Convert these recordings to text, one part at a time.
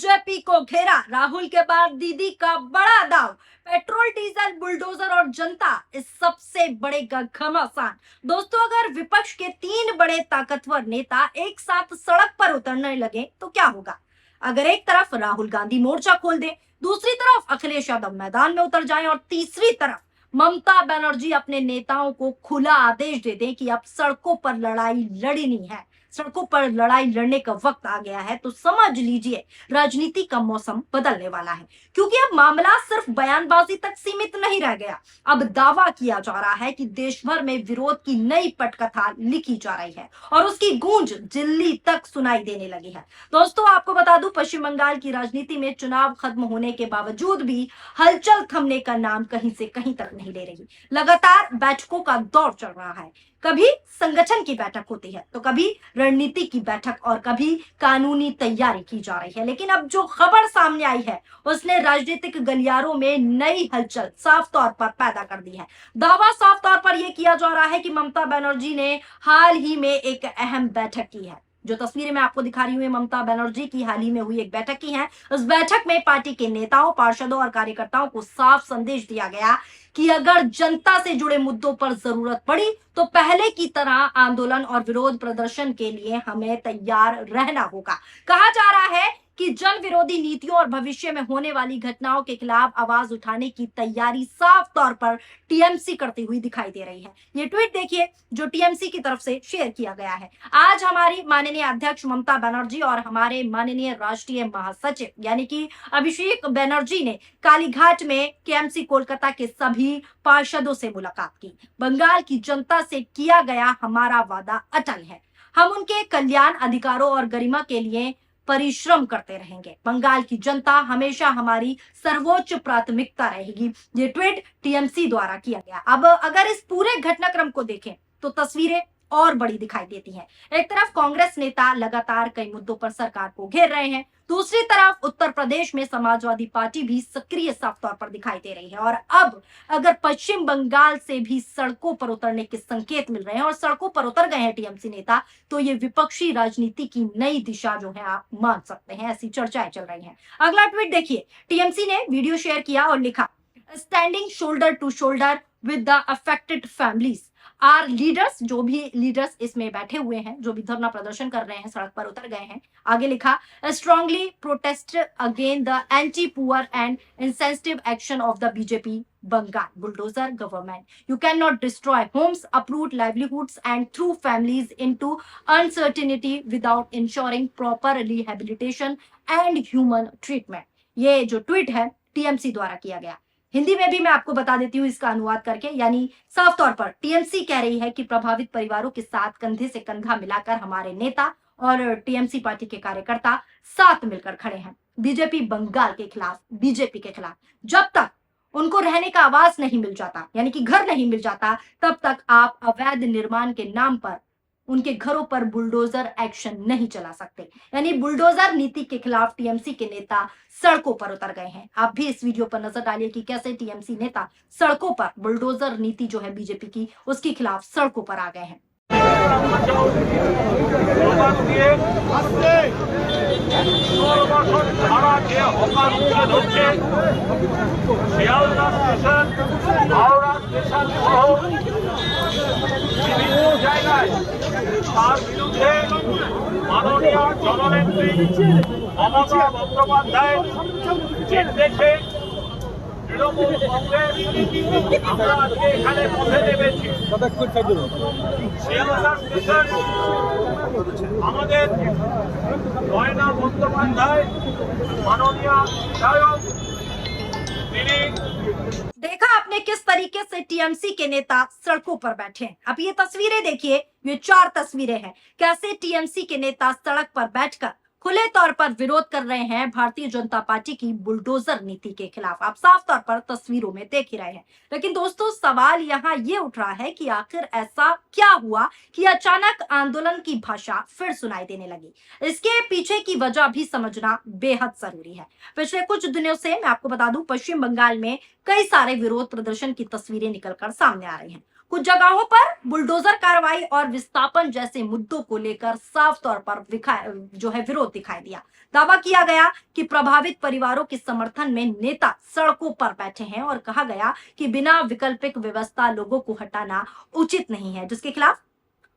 BJP को घेरा, राहुल के बाद दीदी का बड़ा दाव। पेट्रोल, डीजल, बुलडोजर और जनता इस सबसे बड़े का घमासान। दोस्तों, अगर विपक्ष के तीन बड़े ताकतवर नेता एक साथ सड़क पर उतरने लगे तो क्या होगा? अगर एक तरफ राहुल गांधी मोर्चा खोल दे, दूसरी तरफ अखिलेश यादव मैदान में उतर जाएं और तीसरी तरफ ममता बनर्जी अपने नेताओं को खुला आदेश दे दें कि अब सड़कों पर लड़ाई लड़नी है, सड़कों पर लड़ाई लड़ने का वक्त आ गया है, तो समझ लीजिए राजनीति का मौसम बदलने वाला है। क्योंकि अब मामला सिर्फ बयानबाजी तक सीमित नहीं रह गया। अब दावा किया जा रहा है कि देश भर में विरोध की नई पटकथा लिखी जा रही है और उसकी गूंज दिल्ली तक सुनाई देने लगी है। दोस्तों, आपको बता दूं, पश्चिम बंगाल की राजनीति में चुनाव खत्म होने के बावजूद भी हलचल थमने का नाम कहीं से कहीं तक नहीं ले रही। लगातार बैठकों का दौर चल रहा है। कभी संगठन की बैठक होती है तो कभी रणनीति की बैठक और कभी कानूनी तैयारी की जा रही है। लेकिन अब जो खबर सामने आई है उसने राजनीतिक गलियारों में नई हलचल साफ तौर पर पैदा कर दी है। दावा साफ तौर पर यह किया जा रहा है कि ममता बनर्जी ने हाल ही में एक अहम बैठक की है। जो तस्वीरें मैं आपको दिखा रही हूँ, ममता बनर्जी की हाल ही में हुई एक बैठक की है। उस बैठक में पार्टी के नेताओं, पार्षदों और कार्यकर्ताओं को साफ संदेश दिया गया कि अगर जनता से जुड़े मुद्दों पर जरूरत पड़ी तो पहले की तरह आंदोलन और विरोध प्रदर्शन के लिए हमें तैयार रहना होगा। कहा जा रहा है कि जन विरोधी नीतियों और भविष्य में होने वाली घटनाओं के खिलाफ आवाज उठाने की तैयारी साफ तौर पर टीएमसी करती हुई दिखाई दे रही है। ये ट्वीट देखिए जो टीएमसी की तरफ से शेयर किया गया है। आज हमारी माननीय अध्यक्ष ममता बनर्जी और हमारे माननीय राष्ट्रीय महासचिव यानी कि अभिषेक बनर्जी ने कालीघाट में केएमसी कोलकाता के सभी पार्षदों से मुलाकात की। बंगाल की जनता से किया गया हमारा वादा अटल है। हम उनके कल्याण, अधिकारों और गरिमा के लिए परिश्रम करते रहेंगे। बंगाल की जनता हमेशा हमारी सर्वोच्च प्राथमिकता रहेगी। ये ट्वीट टीएमसी द्वारा किया गया। अब अगर इस पूरे घटनाक्रम को देखें तो तस्वीरें और बड़ी दिखाई देती हैं। एक तरफ कांग्रेस नेता लगातार कई मुद्दों पर सरकार को घेर रहे हैं, दूसरी तरफ उत्तर प्रदेश में समाजवादी पार्टी भी सक्रिय साफ तौर पर दिखाई दे रही है। और अब अगर पश्चिम बंगाल से भी सड़कों पर उतरने के संकेत मिल रहे हैं और सड़कों पर उतर गए हैं टीएमसी नेता, तो ये विपक्षी राजनीति की नई दिशा जो है आप मान सकते हैं, ऐसी चर्चाएं चल रही हैं। अगला ट्वीट देखिए, टीएमसी ने वीडियो शेयर किया और लिखा, standing shoulder to shoulder with the affected families our leaders. जो भी लीडर्स इसमें बैठे हुए हैं, जो भी धरना प्रदर्शन कर रहे हैं, सड़क पर उतर गए हैं। आगे लिखा, strongly protest again the anti poor and insensitive action of the BJP Bengal bulldozer government. You can not destroy homes, uproot livelihoods and throw families into uncertainty without ensuring proper rehabilitation and human treatment। ये जो tweet है TMC द्वारा किया गया। हिंदी में भी मैं आपको बता देती हूँ इसका अनुवाद करके, यानी साफ तौर पर टीएमसी कह रही है कि प्रभावित परिवारों के साथ कंधे से कंधा मिलाकर हमारे नेता और टीएमसी पार्टी के कार्यकर्ता साथ मिलकर खड़े हैं बीजेपी बंगाल के खिलाफ, बीजेपी के खिलाफ। जब तक उनको रहने का आवास नहीं मिल जाता, यानी कि घर नहीं मिल जाता, तब तक आप अवैध निर्माण के नाम पर उनके घरों पर बुलडोजर एक्शन नहीं चला सकते। यानी बुलडोजर नीति के खिलाफ टीएमसी के नेता सड़कों पर उतर गए हैं। आप भी इस वीडियो पर नजर डालिए कि कैसे टीएमसी नेता सड़कों पर बुलडोजर नीति जो है बीजेपी की, उसके खिलाफ सड़कों पर आ गए हैं। তার বিরুদ্ধে মাননীয় জননেত্রী মমতা বন্দ্যোপাধ্যায় নির্দেশে তৃণমূল কংগ্রেস আমরা আজকে এখানে পথে নেমেছি। শিয়ালদা স্টেশন আমাদের গয়না বন্দ্যোপাধ্যায় মাননীয় বিধায়ক তিনি। देखा आपने किस तरीके से टीएमसी के नेता सड़कों पर बैठे हैं। अब ये तस्वीरें देखिए, ये 4 तस्वीरें हैं, कैसे टीएमसी के नेता सड़क पर बैठकर खुले तौर पर विरोध कर रहे हैं भारतीय जनता पार्टी की बुलडोजर नीति के खिलाफ। आप साफ तौर पर तस्वीरों में देख ही रहे हैं। लेकिन दोस्तों, सवाल यहाँ ये उठ रहा है कि आखिर ऐसा क्या हुआ कि अचानक आंदोलन की भाषा फिर सुनाई देने लगी। इसके पीछे की वजह भी समझना बेहद जरूरी है। पिछले कुछ दिनों से मैं आपको बता दूं, पश्चिम बंगाल में कई सारे विरोध प्रदर्शन की तस्वीरें निकलकर सामने आ रही हैं। कुछ जगहों पर बुलडोजर कार्रवाई और विस्थापन जैसे मुद्दों को लेकर साफ तौर पर विरोध दिखाई दिया। दावा किया गया कि प्रभावित परिवारों के समर्थन में नेता सड़कों पर बैठे हैं और कहा गया कि बिना वैकल्पिक व्यवस्था लोगों को हटाना उचित नहीं है, जिसके खिलाफ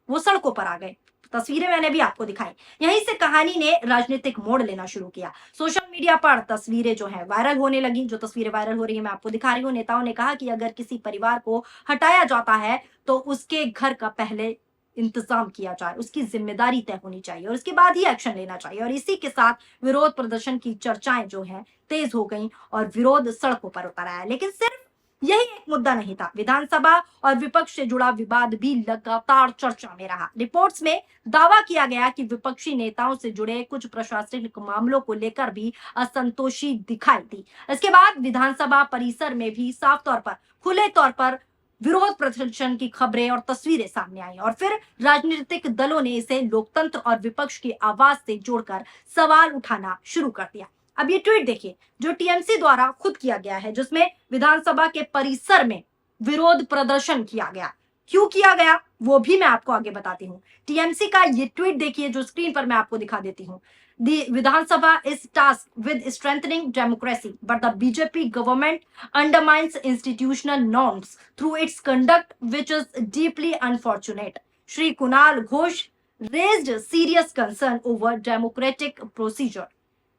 वो सड़कों पर आ गए। तस्वीरें मैंने भी आपको दिखाई। यहीं से कहानी ने राजनीतिक मोड़ लेना शुरू किया। सोशल मीडिया पर तस्वीरें जो है वायरल होने लगी। जो तस्वीरें वायरल हो रही है मैं आपको दिखा रही हूँ। नेताओं ने कहा कि अगर किसी परिवार को हटाया जाता है तो उसके घर का पहले इंतजाम किया जाए, उसकी जिम्मेदारी तय होनी चाहिए और उसके बाद ही एक्शन लेना चाहिए। और इसी के साथ विरोध प्रदर्शन की चर्चाएं जो है तेज हो गई और विरोध सड़कों पर उतर आया। लेकिन सिर्फ यही एक मुद्दा नहीं था। विधानसभा और विपक्ष से जुड़ा विवाद भी लगातार चर्चा में रहा। रिपोर्ट्स में दावा किया गया कि विपक्षी नेताओं से जुड़े कुछ प्रशासनिक मामलों को लेकर भी असंतोषी दिखाई दी। इसके बाद विधानसभा परिसर में भी साफ तौर पर खुले तौर पर विरोध प्रदर्शन की खबरें और तस्वीरें सामने आई और फिर राजनीतिक दलों ने इसे लोकतंत्र और विपक्ष की आवाज से जोड़कर सवाल उठाना शुरू कर दिया। अब ये ट्वीट देखिए जो टीएमसी द्वारा खुद किया गया है, जिसमें विधानसभा के परिसर में विरोध प्रदर्शन किया गया। क्यों किया गया वो भी मैं आपको आगे बताती हूँ। टीएमसी का ये ट्वीट देखिए जो स्क्रीन पर मैं आपको दिखा देती हूँ। The Vidhan is tasked with strengthening democracy, but the BJP government undermines institutional norms through its conduct, which is deeply unfortunate. Shri Kunal Ghosh raised serious concern over democratic procedure.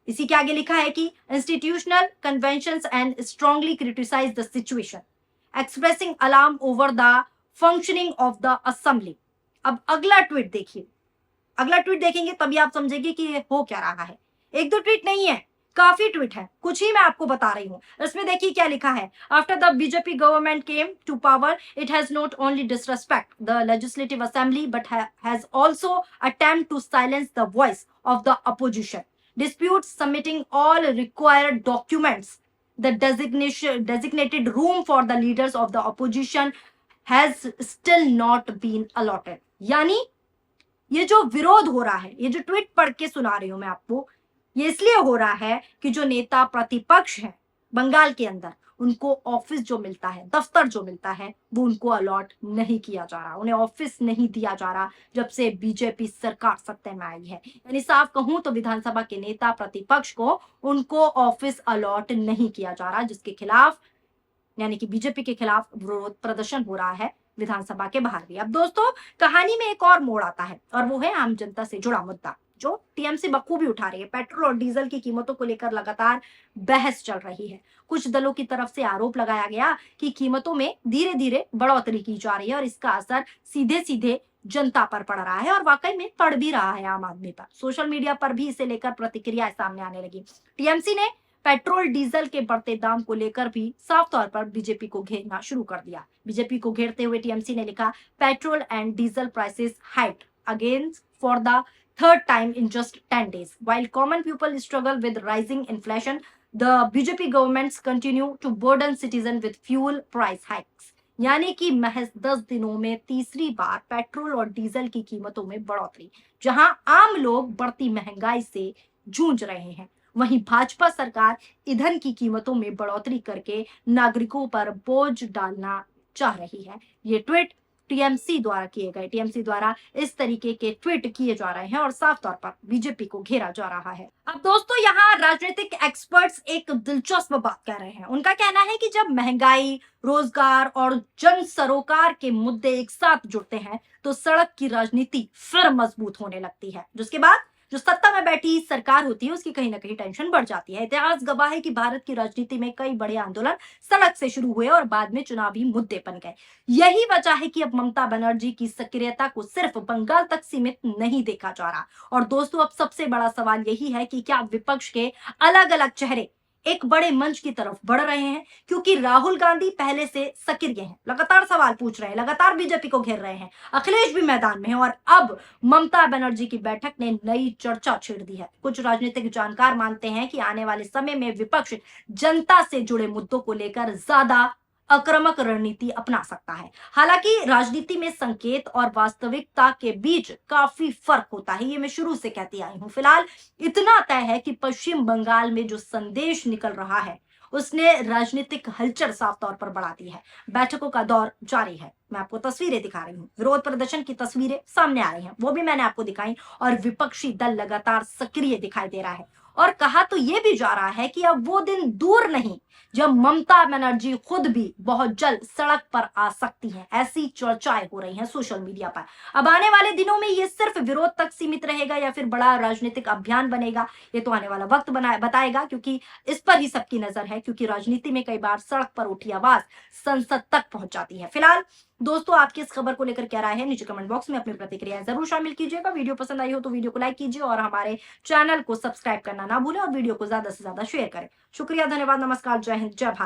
इसी के आगे लिखा है कि institutional conventions and strongly criticize the situation, expressing alarm over the functioning of the assembly. अब अगला tweet देखिए। अगला ट्वीट देखेंगे तभी आप समझेंगे कि ये हो क्या रहा है। एक दो ट्वीट नहीं है, काफी ट्वीट है, कुछ ही मैं आपको बता रही हूँ। इसमें देखिए क्या लिखा है। After the BJP government came to power, it has not only disrespect the legislative assembly but has also attempt to silence the voice of the opposition, disputes submitting all required documents. The designated room for the leaders of the opposition has still not been allotted. यानी ये जो विरोध हो रहा है, ये जो tweet पढ़ के सुना रही हूं मैं आपको, ये इसलिए हो रहा है कि जो नेता प्रतिपक्ष है बंगाल के अंदर, उनको ऑफिस जो मिलता है, दफ्तर जो मिलता है, वो उनको अलॉट नहीं किया जा रहा, उन्हें ऑफिस नहीं दिया जा रहा जब से बीजेपी सरकार सत्ता में आई है। यानी साफ कहूं तो विधानसभा के नेता प्रतिपक्ष को उनको ऑफिस अलॉट नहीं किया जा रहा, जिसके खिलाफ यानी कि बीजेपी के खिलाफ विरोध प्रदर्शन हो रहा है विधानसभा के बाहर भी। अब दोस्तों कहानी में एक और मोड़ आता है और वो है आम जनता से जुड़ा मुद्दा जो टीएमसी बखूबी उठा रही है। पेट्रोल और डीजल की कीमतों को लेकर लगातार बहस चल रही है। कुछ दलों की तरफ से आरोप लगाया गया कि कीमतों में धीरे धीरे बढ़ोतरी की जा रही है और इसका असर सीधे सीधे जनता पर पड़ रहा है और वाकई में पड़ भी रहा है आम आदमी पर। सोशल मीडिया पर भी इसे लेकर प्रतिक्रियाएं सामने आने लगी। टीएमसी ने पेट्रोल डीजल के बढ़ते दाम को लेकर भी साफ तौर पर बीजेपी को घेरना शुरू कर दिया। बीजेपी को घेरते हुए टीएमसी ने लिखा, petrol and diesel prices hiked again for the third time in just 10 days. While common people struggle with rising inflation, the BJP governments continue to burden citizens with fuel price hikes. यानी कि महज 10 दिनों में तीसरी बार petrol और diesel की कीमतों में बढ़ोतरी। जहां आम लोग बढ़ती महंगाई से जूझ रहे हैं, वहीं भाजपा सरकार ईंधन की कीमतों में बढ़ोतरी करके नागरिकों पर बोझ डालना चाह रही है। ये ट्वीट टीएमसी द्वारा किए गए। टीएमसी द्वारा इस तरीके के ट्वीट किए जा रहे हैं और साफ तौर पर बीजेपी को घेरा जा रहा है। अब दोस्तों यहाँ राजनीतिक एक्सपर्ट्स एक दिलचस्प बात कह रहे हैं। उनका कहना है कि जब महंगाई, रोजगार और जन सरोकार के मुद्दे एक साथ जुड़ते हैं तो सड़क की राजनीति फिर मजबूत होने लगती है, जिसके बाद जो सत्ता में बैठी सरकार होती है उसकी कहीं ना कहीं टेंशन बढ़ जाती है। इतिहास गवाह है कि भारत की राजनीति में कई बड़े आंदोलन सड़क से शुरू हुए और बाद में चुनावी मुद्दे बन गए। यही वजह है कि अब ममता बनर्जी की सक्रियता को सिर्फ बंगाल तक सीमित नहीं देखा जा रहा। और दोस्तों अब सबसे बड़ा सवाल यही है कि क्या विपक्ष के अलग अलग चेहरे एक बड़े मंच की तरफ बढ़ रहे हैं, क्योंकि राहुल गांधी पहले से सक्रिय हैं, लगातार सवाल पूछ रहे हैं, लगातार बीजेपी को घेर रहे हैं, अखिलेश भी मैदान में है और अब ममता बनर्जी की बैठक ने नई चर्चा छेड़ दी है। कुछ राजनीतिक जानकार मानते हैं कि आने वाले समय में विपक्ष जनता से जुड़े मुद्दों को लेकर ज्यादा आक्रामक रणनीति अपना सकता है। हालांकि राजनीति में संकेत और वास्तविकता के बीच काफी फर्क होता है, ये मैं शुरू से कहती आई हूं। फिलहाल इतना तय है कि पश्चिम बंगाल में जो संदेश निकल रहा है उसने राजनीतिक हलचल साफ तौर पर बढ़ा दी है। बैठकों का दौर जारी है। मैं आपको तस्वीरें दिखा रही हूँ, विरोध प्रदर्शन की तस्वीरें सामने आ रही हैं, वो भी मैंने आपको दिखाई। और विपक्षी दल लगातार सक्रिय दिखाई दे रहा है। और कहा तो ये भी जा रहा है कि अब वो दिन दूर नहीं जब ममता बनर्जी खुद भी बहुत जल्द सड़क पर आ सकती हैं। ऐसी चर्चाएं हो रही हैं सोशल मीडिया पर। अब आने वाले दिनों में ये सिर्फ विरोध तक सीमित रहेगा या फिर बड़ा राजनीतिक अभियान बनेगा, ये तो आने वाला वक्त बताएगा, क्योंकि इस पर ही सबकी नजर है। क्योंकि राजनीति में कई बार सड़क पर उठी आवाज संसद तक पहुंच जाती है। फिलहाल दोस्तों, आपकी इस खबर को लेकर क्या राय है, नीचे कमेंट बॉक्स में अपनी प्रतिक्रिया जरूर शामिल कीजिएगा। वीडियो पसंद आई हो तो वीडियो को लाइक कीजिए और हमारे चैनल को सब्सक्राइब करना ना भूलें और वीडियो को ज्यादा से ज्यादा शेयर करें। शुक्रिया, धन्यवाद, नमस्कार, जय हिंद, जय भारत।